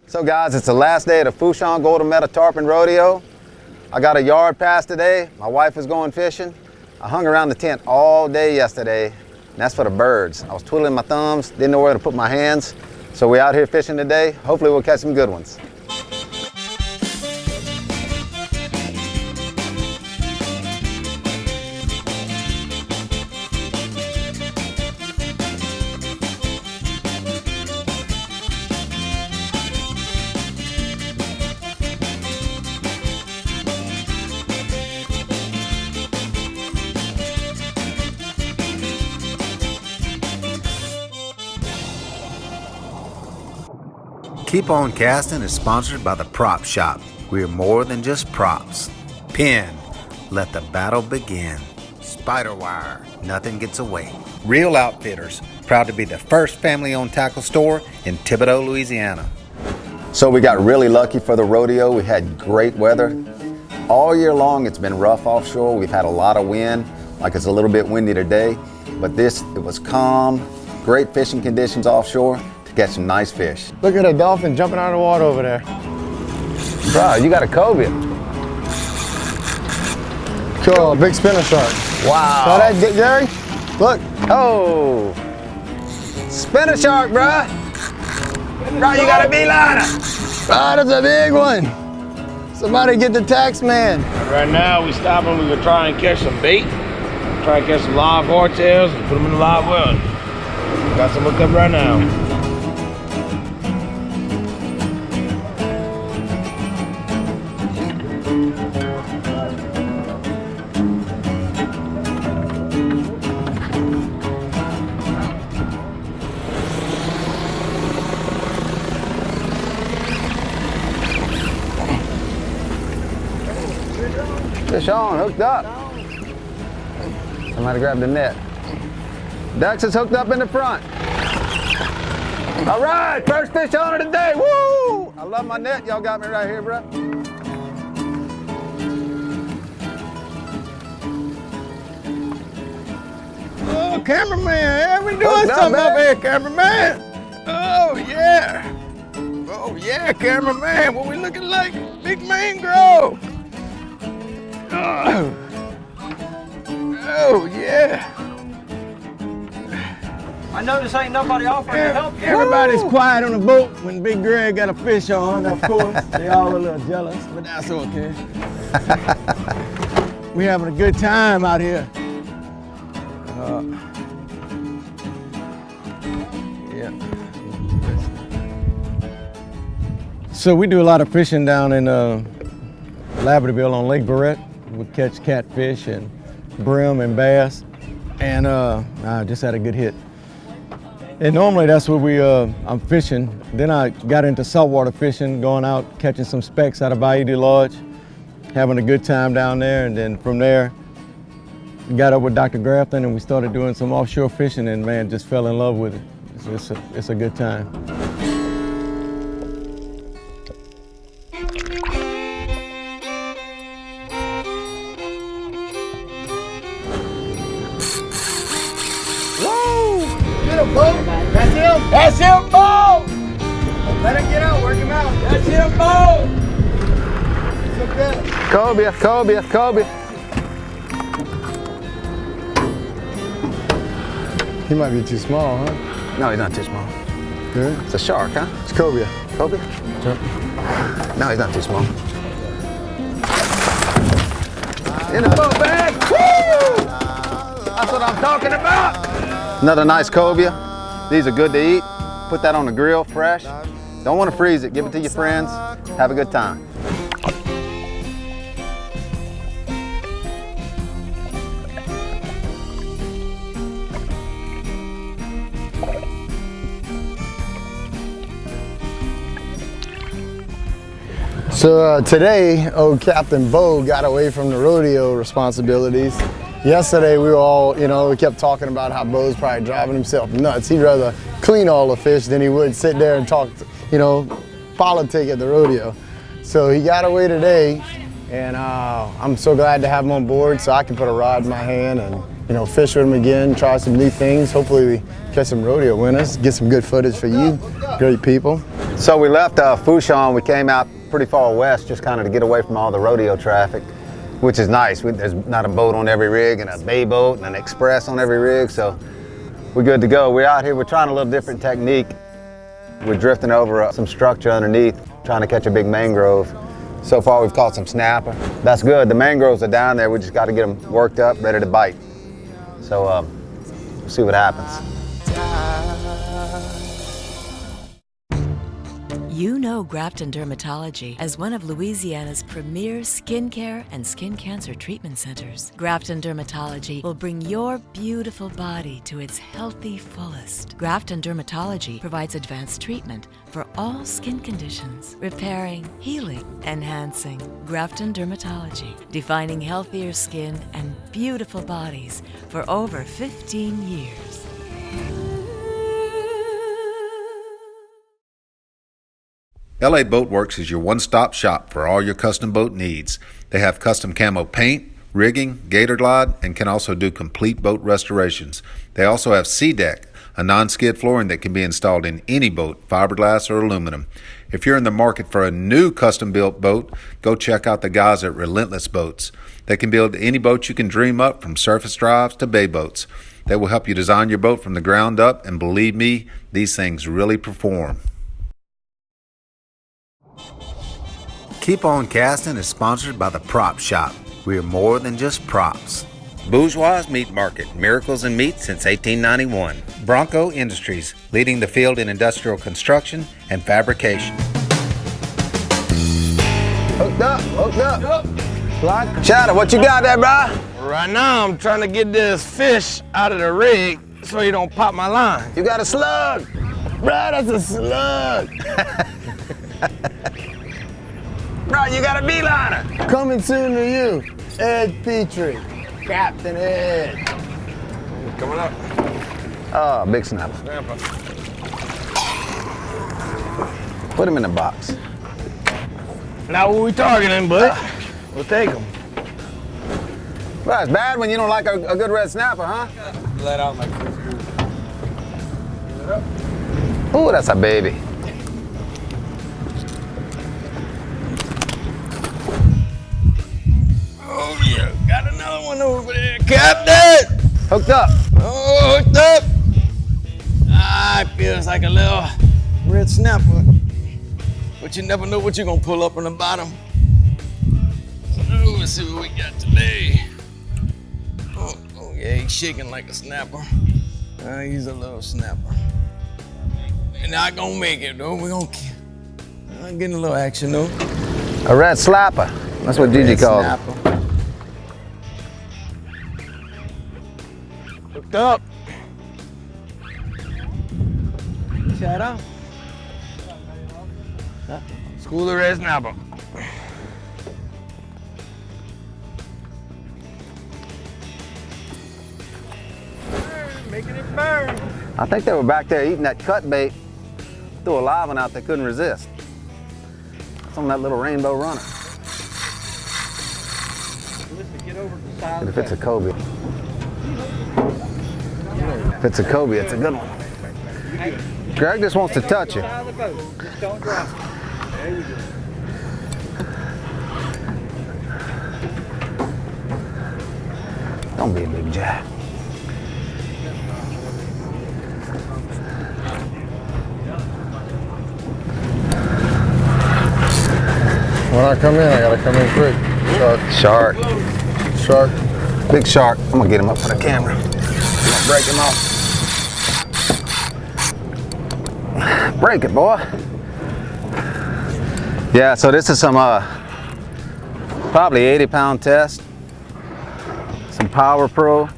So guys, it's the last day of the Fourchon Golden Meadow Tarpon Rodeo. I got a yard pass today. My wife is going fishing. I hung around the tent all day yesterday, and that's for the birds. I was twiddling my thumbs, didn't know where to put my hands. So we're out here fishing today. Hopefully we'll catch some good ones. Keep On Casting is sponsored by the Prop Shop. We're more than just props. Pin, let the battle begin. Spider wire, nothing gets away. Real Outfitters, proud to be the first family-owned tackle store in Thibodaux, Louisiana. So we got really lucky for the rodeo. We had great weather. All year long it's been rough offshore. We've had a lot of wind, like it's a little bit windy today. But it was calm, great fishing conditions offshore. Get some nice fish. Look at a dolphin jumping out of the water over there. Bro, you got a cobia. Cool, a big spinner shark. Wow. Saw that, Gary? Look. Oh, spinner shark, bro. Bro, you got a beeliner. Ah, that's a big one. Somebody get the tax man. Right now, we stopping. We're gonna try and catch some bait. Try and catch some live hardtails and put them in the live well. Got some hooked up right now. Fish on, hooked up. Somebody grab the net. Dax is hooked up in the front. All right, first fish on of the day. Woo! I love my net. Y'all got me right here, bro. Oh, cameraman, we doing something up here, cameraman. Oh, yeah. Oh, yeah, cameraman. What we looking like? Big mangrove. Oh, yeah. I notice ain't nobody offering to help you. Everybody's quiet on the boat when Big Greg got a fish on, of course. They all a little jealous, but that's okay. We having a good time out here. Yeah. So we do a lot of fishing down in Labradorville on Lake Barrett. We catch catfish and brim and bass, and I just had a good hit. And normally that's where I'm fishing. Then I got into saltwater fishing, going out catching some specks out of Bayou de Lodge, having a good time down there. And then from there, got up with Dr. Grafton and we started doing some offshore fishing, and man, just fell in love with it. It's a good time. That's him! That's him, Bo! Let him get out, work him out. That's him, Bo! Cobia, cobia, cobia. He might be too small, huh? No, he's not too small. Good. It's a shark, huh? It's cobia. Cobia? Sure. No, he's not too small. In the boat bag! Woo! That's what I'm talking about! Another nice cobia. These are good to eat. Put that on the grill fresh. Don't want to freeze it. Give it to your friends. Have a good time. So today, old Captain Bo got away from the rodeo responsibilities. Yesterday we were all, we kept talking about how Bo's probably driving himself nuts. He'd rather clean all the fish than he would sit there and talk, politic at the rodeo. So he got away today, and I'm so glad to have him on board so I can put a rod in my hand and fish with him again, try some new things. Hopefully we catch some rodeo winners, get some good footage for you, great people. So we left Fourchon, we came out pretty far west just kind of to get away from all the rodeo traffic, which is nice. There's not a boat on every rig and a bay boat and an express on every rig, so we're good to go. We're out here, we're trying a little different technique. We're drifting over some structure underneath, trying to catch a big mangrove. So far we've caught some snapper. That's good, the mangroves are down there, we just got to get them worked up, ready to bite. So we'll see what happens. You know Grafton Dermatology as one of Louisiana's premier skincare and skin cancer treatment centers. Grafton Dermatology will bring your beautiful body to its healthy fullest. Grafton Dermatology provides advanced treatment for all skin conditions, repairing, healing, enhancing. Grafton Dermatology, defining healthier skin and beautiful bodies for over 15 years. LA Boatworks is your one-stop shop for all your custom boat needs. They have custom camo paint, rigging, gator glide, and can also do complete boat restorations. They also have Sea Deck, a non-skid flooring that can be installed in any boat, fiberglass or aluminum. If you're in the market for a new custom-built boat, go check out the guys at Relentless Boats. They can build any boat you can dream up, from surface drives to bay boats. They will help you design your boat from the ground up, and believe me, these things really perform. Keep On Casting is sponsored by the Prop Shop. We are more than just props. Bourgeois Meat Market, miracles in meat since 1891. Bronco Industries, leading the field in industrial construction and fabrication. Hooked up. Shadow, what you got there, bro? Right now, I'm trying to get this fish out of the rig so he don't pop my line. You got a slug. Bro, that's a slug. Bro, you got a beeliner. Coming soon to you, Ed Petrie, Captain Ed. Coming up. Oh, big snapper. Snapper. Put him in the box. Not what we targeting, but we'll take him. Well, it's bad when you don't like a good red snapper, huh? Let out like this. Ooh, that's a baby. Oh yeah, got another one over there, Captain. Hooked up. Oh, hooked up. Ah, it feels like a little red snapper, but you never know what you're gonna pull up on the bottom. Oh, let's see what we got today. Oh yeah, he's shaking like a snapper. He's a little snapper. We're not gonna make it though. We're gonna getting a little action though. A red slapper. That's what Gigi calls it. Hooked up. Shut up. School of red snapper. Making it burn. I think they were back there eating that cut bait. Threw a live one out they couldn't resist. It's on that little rainbow runner. And if it's a Kobe. If it's a Kobe, it's a good one. Greg just wants to touch it. Don't be a big jack. When I come in, I gotta come in quick. Shark. Shark. Big shark. I'm gonna get him up for the camera. Break him off. Break it, boy. Yeah, so this is some probably 80-pound test. Some Power Pro.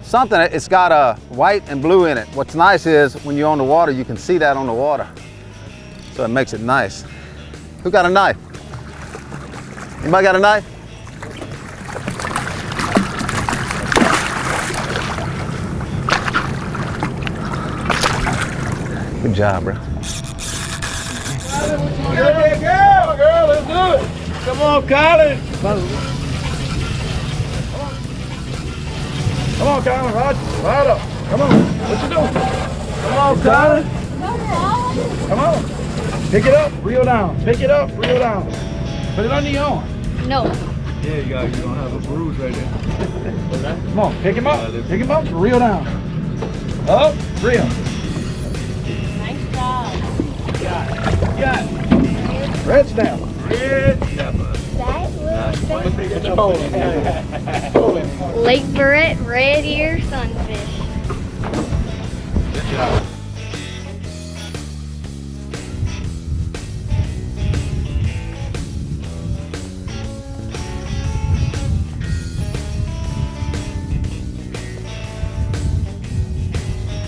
Something, it's got white and blue in it. What's nice is when you're on the water, you can see that on the water. So it makes it nice. Who got a knife? Anybody got a knife? Good job, bro. Girl, let's do it. Come on, Colin. Come on, Colin. Right up. Come on. What you doing? Come on, Colin. Come on. Pick it up, reel down. Pick it up, reel down. Put it under your arm. No. Yeah, you got. You're gonna have a bruise right there. Come on, pick him up. Pick him up, reel down. Up, reel. Nice job. Got it. Got it. Red snapper. Red snapper. Lake Barrett red ear sunfish. Good job.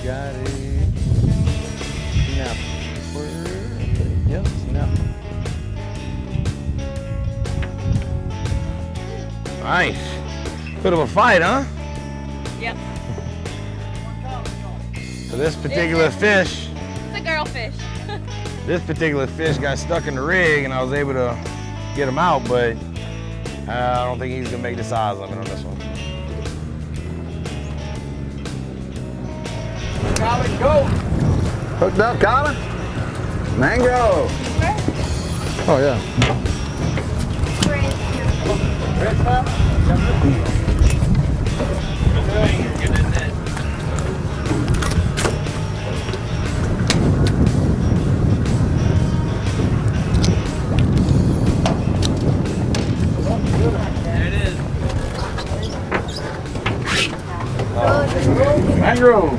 Got it. Snap. Yep, snap. Nice. Bit of a fight, huh? Yep. So this particular fish, It's a girl fish. this particular fish got stuck in the rig and I was able to get him out, but I don't think he's gonna make the size limit on this one. Colin, go. Hooked up, Colin? Mango. Oh, yeah. Red snapper. Mangrove.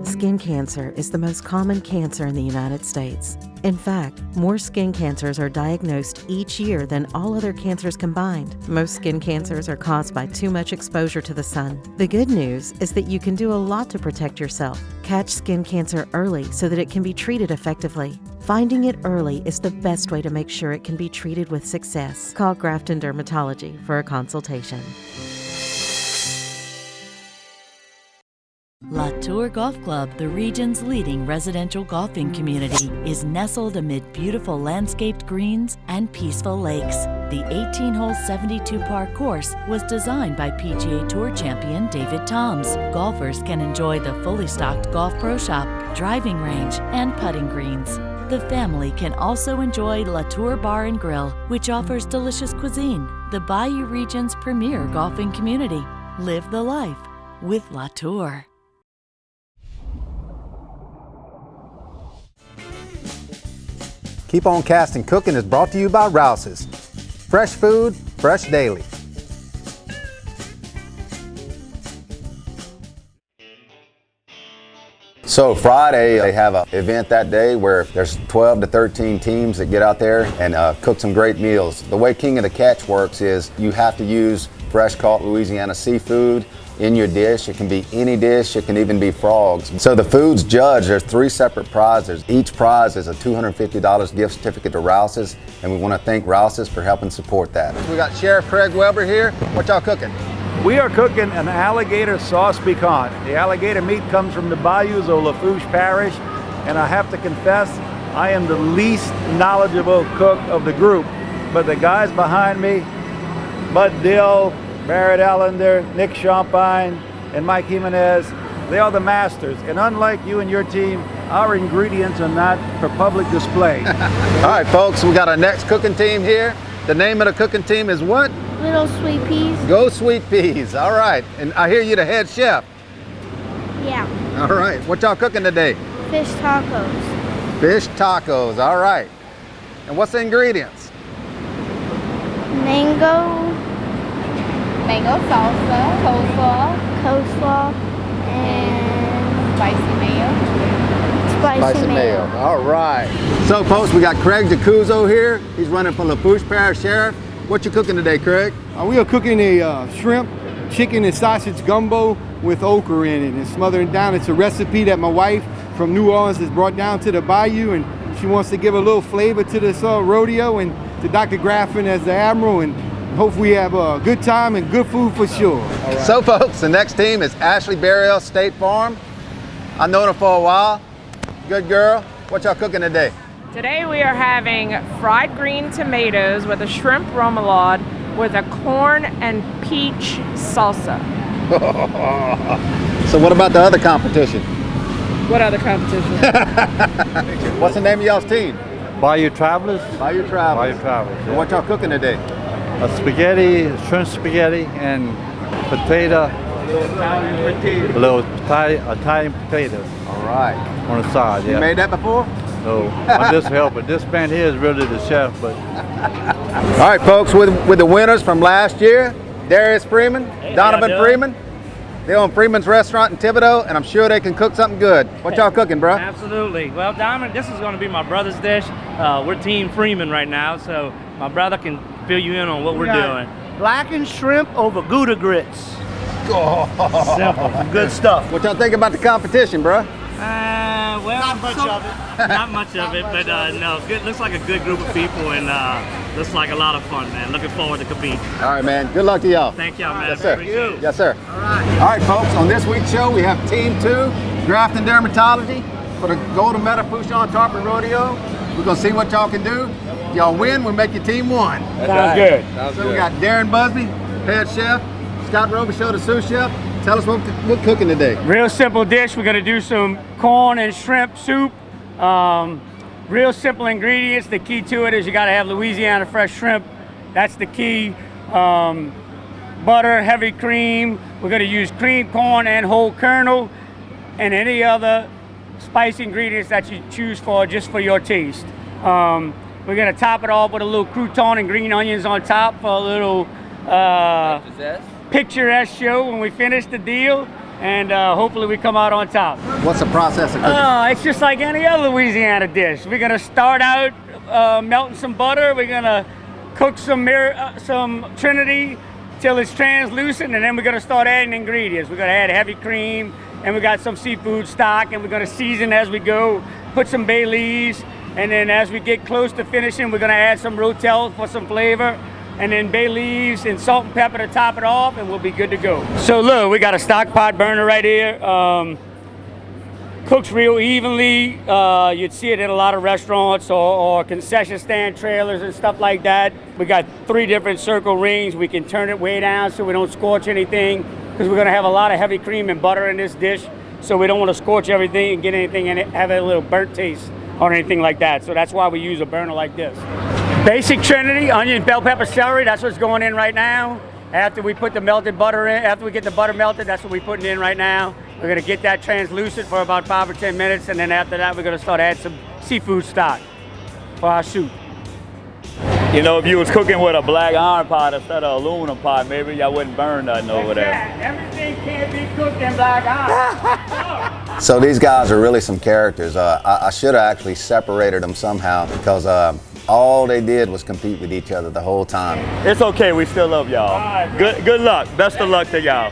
Skin cancer is the most common cancer in the United States. In fact, more skin cancers are diagnosed each year than all other cancers combined. Most skin cancers are caused by too much exposure to the sun. The good news is that you can do a lot to protect yourself. Catch skin cancer early so that it can be treated effectively. Finding it early is the best way to make sure it can be treated with success. Call Grafton Dermatology for a consultation. Latour Golf Club, the region's leading residential golfing community, is nestled amid beautiful landscaped greens and peaceful lakes. The 18-hole 72-par course was designed by PGA Tour champion David Toms. Golfers can enjoy the fully stocked golf pro shop, driving range, and putting greens. The family can also enjoy Latour Bar and Grill, which offers delicious cuisine, the Bayou region's premier golfing community. Live the life with Latour. Keep on Casting Cooking is brought to you by Rouse's. Fresh food, fresh daily. So Friday, they have an event that day where there's 12 to 13 teams that get out there and cook some great meals. The way King of the Catch works is you have to use fresh caught Louisiana seafood in your dish. It can be any dish, it can even be frogs. So the food's judged, there's 3 separate prizes. Each prize is a $250 gift certificate to Rouse's, and we want to thank Rouse's for helping support that. We got Sheriff Craig Weber here. What y'all cooking? We are cooking an alligator sauce piquant. The alligator meat comes from the bayous of Lafourche Parish, and I have to confess, I am the least knowledgeable cook of the group. But the guys behind me, Bud Dill, Barrett Allender, Nick Champagne, and Mike Jimenez, they are the masters. And unlike you and your team, our ingredients are not for public display. All right, folks, we got our next cooking team here. The name of the cooking team is what? Little Sweet Peas. Go Sweet Peas. All right, and I hear you the head chef. Yeah. All right, what y'all cooking today? Fish tacos. Fish tacos, all right. And what's the ingredients? Mango salsa, coleslaw, and spicy mayo. All right. So, folks, we got Craig Jacuzzo here. He's running for Lafourche Parish Sheriff. What you cooking today, Craig? We are cooking a shrimp, chicken, and sausage gumbo with okra in it and smothering down. It's a recipe that my wife from New Orleans has brought down to the bayou, and she wants to give a little flavor to this rodeo, and to Dr. Graffin as the Admiral, and hope we have a good time and good food for sure. Right. So, folks, the next team is Ashley Burial State Farm. I've known her for a while. Good girl. What y'all cooking today? Today we are having fried green tomatoes with a shrimp remoulade with a corn and peach salsa. So what about the other competition? What other competition? What's the name of y'all's team? Bayou Travelers. Bayou Travelers. Bayou Travelers. And what y'all cooking today? A spaghetti, shrimp spaghetti, and potato. A little Italian potatoes. All right. On the side, yeah. You made that before? No, I'm just helping. This man here is really the chef, but. All right, folks, with the winners from last year, Darius Freeman, Donovan Freeman. They own Freeman's Restaurant in Thibodaux, and I'm sure they can cook something good. What y'all cooking, bro? Absolutely. Well, Donovan, this is going to be my brother's dish. We're Team Freeman right now, so my brother can fill you in on what we're doing. Blackened shrimp over Gouda grits. Simple, good stuff. What y'all think about the competition, bro? Well, not much of it. Not much of it, but no, good. Looks like a good group of people, and looks like a lot of fun, man. Looking forward to competing. All right, man. Good luck to y'all. Thank y'all, man. Yes, sir. Appreciate it. Yes, sir. All right, folks. On this week's show, we have Team 2, Draft and Dermatology for the Golden Meadow Fourchon Tarpon Rodeo. We're gonna see what y'all can do. If y'all win, we'll make your team 1. Sounds good. So we got Darren Busby, head chef, Scott Robichaud, the sous chef. Tell us what we're cooking today. Real simple dish. We're gonna do some corn and shrimp soup. Real simple ingredients. The key to it is you gotta have Louisiana fresh shrimp. That's the key. Butter, heavy cream. We're gonna use cream corn and whole kernel, and any other spice ingredients that you choose for, just for your taste. We're gonna top it off with a little crouton and green onions on top for a little picturesque show when we finish the deal, and hopefully we come out on top. What's the process of cooking? It's just like any other Louisiana dish. We're gonna start out melting some butter. We're gonna cook some Trinity till it's translucent, and then we're gonna start adding ingredients. We're gonna add heavy cream, and we got some seafood stock, and we're gonna season as we go, put some bay leaves, and then as we get close to finishing, we're gonna add some rotel for some flavor, and then bay leaves and salt and pepper to top it off, and we'll be good to go. So look, we got a stock pot burner right here. Cooks real evenly. You'd see it in a lot of restaurants or concession stand trailers and stuff like that. We got 3 different circle rings. We can turn it way down so we don't scorch anything, because we're gonna have a lot of heavy cream and butter in this dish, so we don't want to scorch everything and get anything in it, have a little burnt taste or anything like that. So that's why we use a burner like this. Basic Trinity, onion, bell pepper, celery, that's what's going in right now. After we put the melted butter in, after we get the butter melted, that's what we're putting in right now. We're gonna get that translucent for about 5 or 10 minutes, and then after that, we're gonna start adding some seafood stock for our soup. You know, if you was cooking with a black iron pot instead of aluminum pot, maybe y'all wouldn't burn nothing over there. Everything can't be cooked in black iron. So these guys are really some characters. I should have actually separated them somehow, because all they did was compete with each other the whole time. It's okay, we still love y'all. Good luck, best of luck to y'all.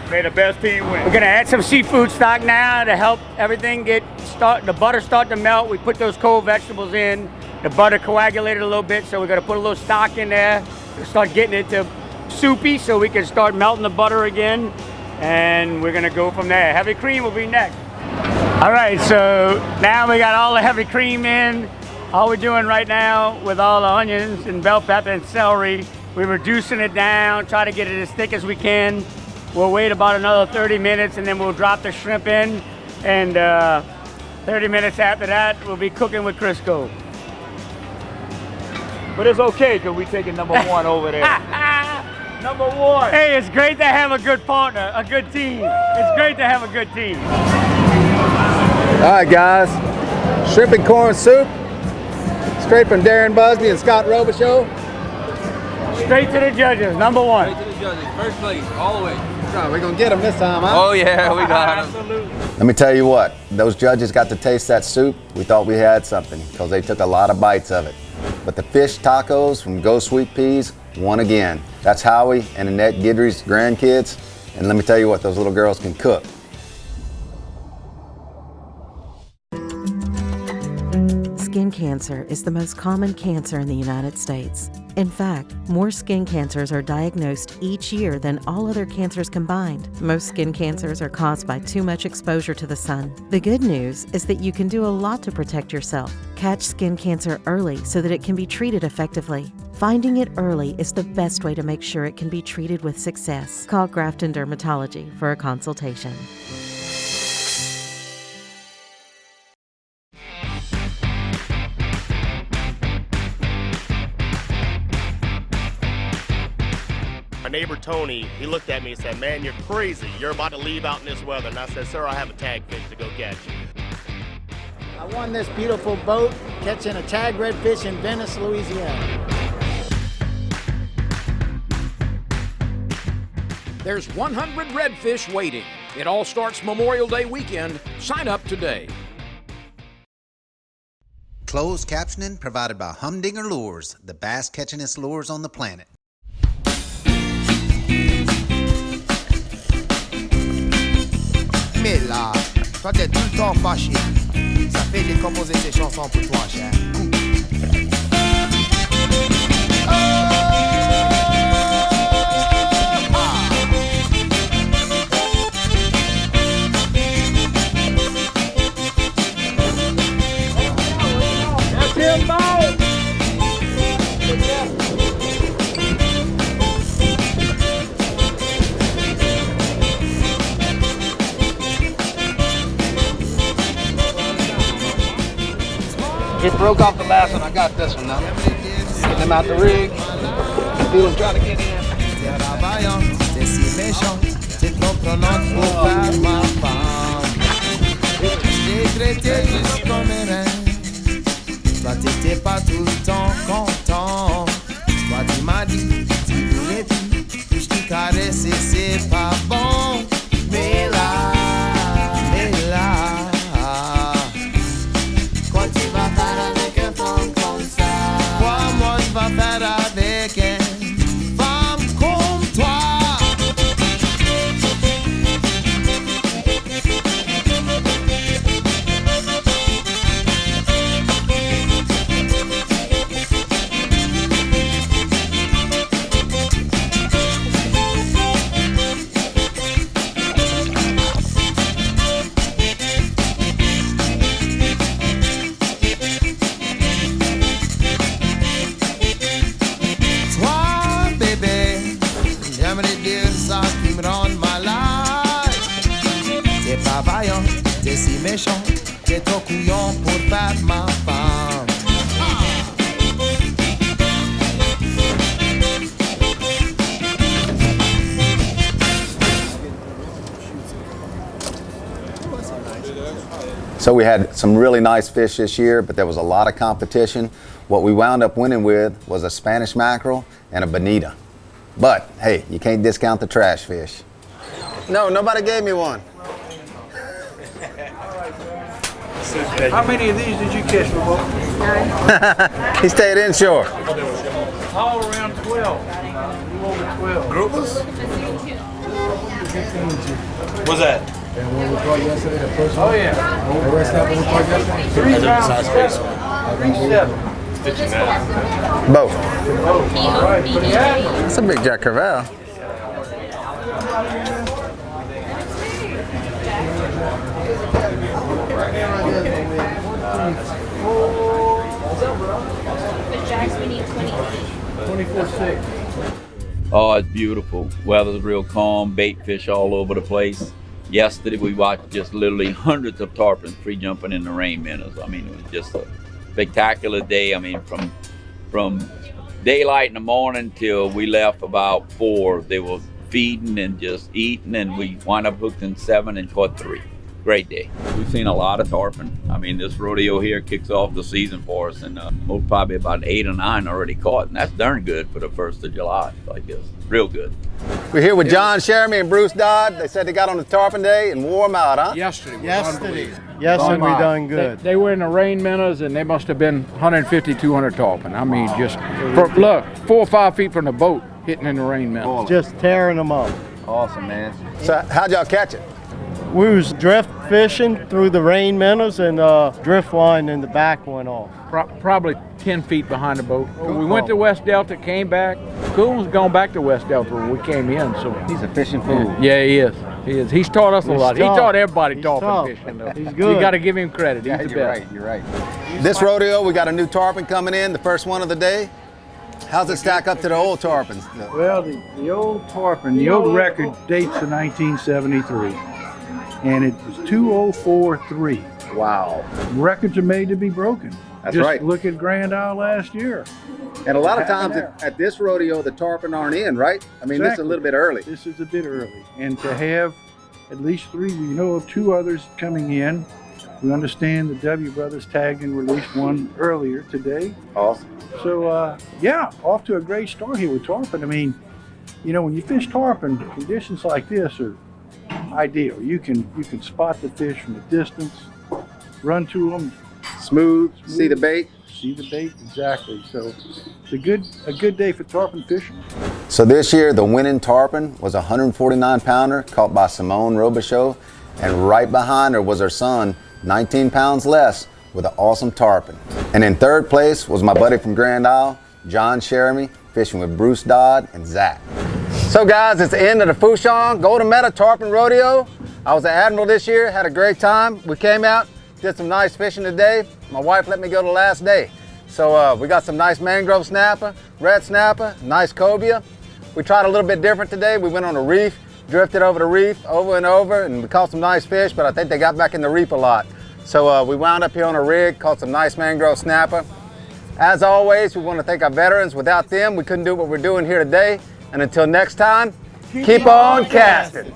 May the best team win. We're gonna add some seafood stock now to help everything the butter start to melt. We put those cold vegetables in. The butter coagulated a little bit, so we're gonna put a little stock in there to start getting it to soupy, so we can start melting the butter again. And we're gonna go from there. Heavy cream will be next. All right, so now we got all the heavy cream in. All we're doing right now with all the onions and bell pepper and celery, we're reducing it down, try to get it as thick as we can. We'll wait about another 30 minutes, and then we'll drop the shrimp in. And 30 minutes after that, we'll be cooking with Crisco. But it's okay, because we taking number 1 over there. Number 1. Hey, it's great to have a good partner, a good team. It's great to have a good team. All right, guys. Shrimp and corn soup, straight from Darren Busby and Scott Robichaud. Straight to the judges, number 1. Straight to the judges, first place, all the way. We're going to get them this time, huh? Oh, yeah, we got them. Absolutely. Let me tell you what, those judges got to taste that soup. We thought we had something, because they took a lot of bites of it. But the fish tacos from Go Sweet Peas won again. That's Howie and Annette Guidry's grandkids. And let me tell you what, those little girls can cook. Skincare cancer is the most common cancer in the United States. In fact, more skin cancers are diagnosed each year than all other cancers combined. Most skin cancers are caused by too much exposure to the sun. The good news is that you can do a lot to protect yourself. Catch skin cancer early so that it can be treated effectively. Finding it early is the best way to make sure it can be treated with success. Call Grafton Dermatology for a consultation. My neighbor Tony, he looked at me and said, "Man, you're crazy. You're about to leave out in this weather." And I said, "Sir, I have a tag fish to go catch." I won this beautiful boat catching a tag redfish in Venice, Louisiana. There's 100 redfish waiting. It all starts Memorial Day weekend. Sign up today. Closed captioning provided by Humdinger Lures, the bass catchingest lures on the planet. Mais là, toi t'es tout le temps fâché. Ça fait décomposer ces chansons pour toi, cher. Just broke off the last one. I got this one now. Getting them out the rig. Feel them trying to get in. T'es si méchant, t'es trop prenante pour faire ma femme. J'ai traité juste comme un rein. Toi t'étais pas tout le temps content. Toi tu m'as dit, tu voulais plus. Je t'ai caressé, c'est pas bon. Mais là. Quoi tu vas faire avec un femme comme ça? Quoi moi je vais faire avec une femme comme toi? T'es si méchant, t'es trop couillon pour faire ma femme. So we had some really nice fish this year, but there was a lot of competition. What we wound up winning with was a Spanish mackerel and a bonita. But hey, you can't discount the trash fish. No, nobody gave me one. How many of these did you catch for both? He stayed inshore. All around 12. Over 12. Groupers? What's that? And when we caught yesterday, the first one. Oh yeah. The rest of them we caught yesterday. 3 pounds. Size space one. 3.7. Stitching that. Both. All right. That's a big Jack Crevalle. Oh, it's beautiful. Weather's real calm, bait fish all over the place. Yesterday we watched just literally hundreds of tarpons free jumping in the rain minnows. I mean, it was just a spectacular day. I mean, from daylight in the morning till we left about 4, they were feeding and just eating, and we wound up hooked in 7 and caught 3. Great day. We've seen a lot of tarpon. I mean, this rodeo here kicks off the season for us, and we're probably about 8 or 9 already caught, and that's darn good for the 1st of July, like this. Real good. We're here with John Sheremy and Bruce Dodd. They said they got on the tarpon day and wore them out, huh? Yesterday. Yesterday Unbelievable. we done good. They were in the rain minnows, and they must have been 150, 200 tarpon. I mean, just, look, 4 or 5 feet from the boat, hitting in the rain minnows. Just tearing them up. Awesome, man. So how'd y'all catch it? We was drift fishing through the rain minnows and drift line in the back went off. Probably 10 feet behind the boat. We went to West Delta, came back. Cool's gone back to West Delta when we came in, so. He's a fishing fool. Yeah, he is. He is. He's taught us a lot. He tough. taught everybody He's tarpon tough. fishing, though. He's good. You got to give him credit. He's the best. You're right. This rodeo, we got a new tarpon coming in, the first one of the day. How's it stack up to the old tarpons? Well, the old tarpon, the old record dates to 1973, and it was 2:04.3. Wow. Records are made to be broken. That's Just right. look at Grand Isle last year. And a lot of times at this rodeo, the tarpon aren't in, right? I mean, this is a little bit early. This is a bit early. And to have at least 3, we know of 2 others coming in. We understand the W Brothers tagged and released one earlier today. Awesome. So, yeah, off to a great start here with tarpon. I mean, you know, when you fish tarpon, conditions like this are ideal. You can spot the fish from a distance, run to them. Smooth, see the bait. See the bait, exactly. So it's a good day for tarpon fishing. So this year, the winning tarpon was a 149-pounder caught by Simone Robichaud, and right behind her was her son, 19 pounds less, with an awesome tarpon. And in third place was my buddy from Grand Isle, John Sheremy, fishing with Bruce Dodd and Zach. So guys, it's the end of the Fourchon Golden Meadow Tarpon Rodeo. I was at Admiral this year, had a great time. We came out, did some nice fishing today. My wife let me go the last day. So we got some nice mangrove snapper, red snapper, nice cobia. We tried a little bit different today. We went on a reef, drifted over the reef over and over, and we caught some nice fish, but I think they got back in the reef a lot. So we wound up here on a rig, caught some nice mangrove snapper. As always, we want to thank our veterans. Without them, we couldn't do what we're doing here today. And until next time, keep on casting.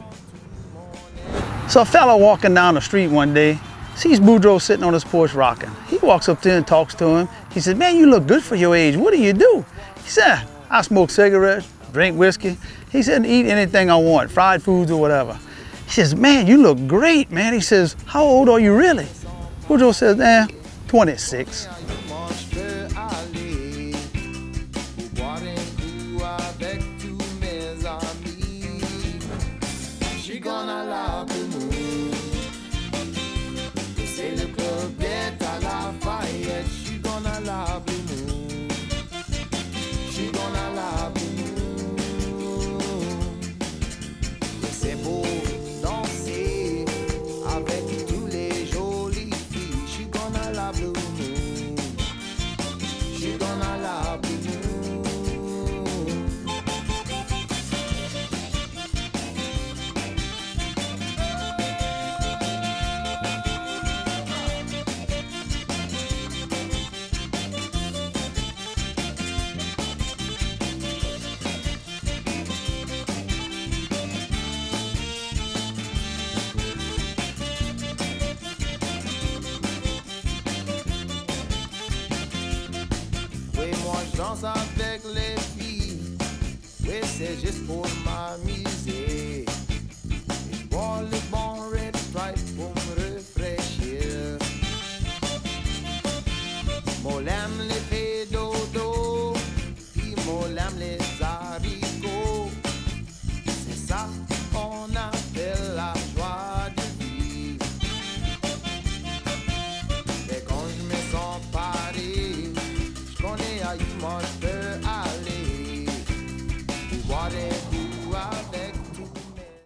So a fellow walking down the street one day sees Boudreaux sitting on his porch rocking. He walks up to him and talks to him. He says, "Man, you look good for your age. What do you do?" He said, "I smoke cigarettes, drink whiskey." He said, "Eat anything I want, fried foods or whatever." He says, "Man, you look great, man." He says, "How old are you really?" Boudreaux says, 26. Danse avec les filles, oui c'est juste pour m'amuser. Je bois le bon red stripe pour me rafraîchir. Moi l'aime les fées dodo, puis moi l'aime les haricots. C'est ça.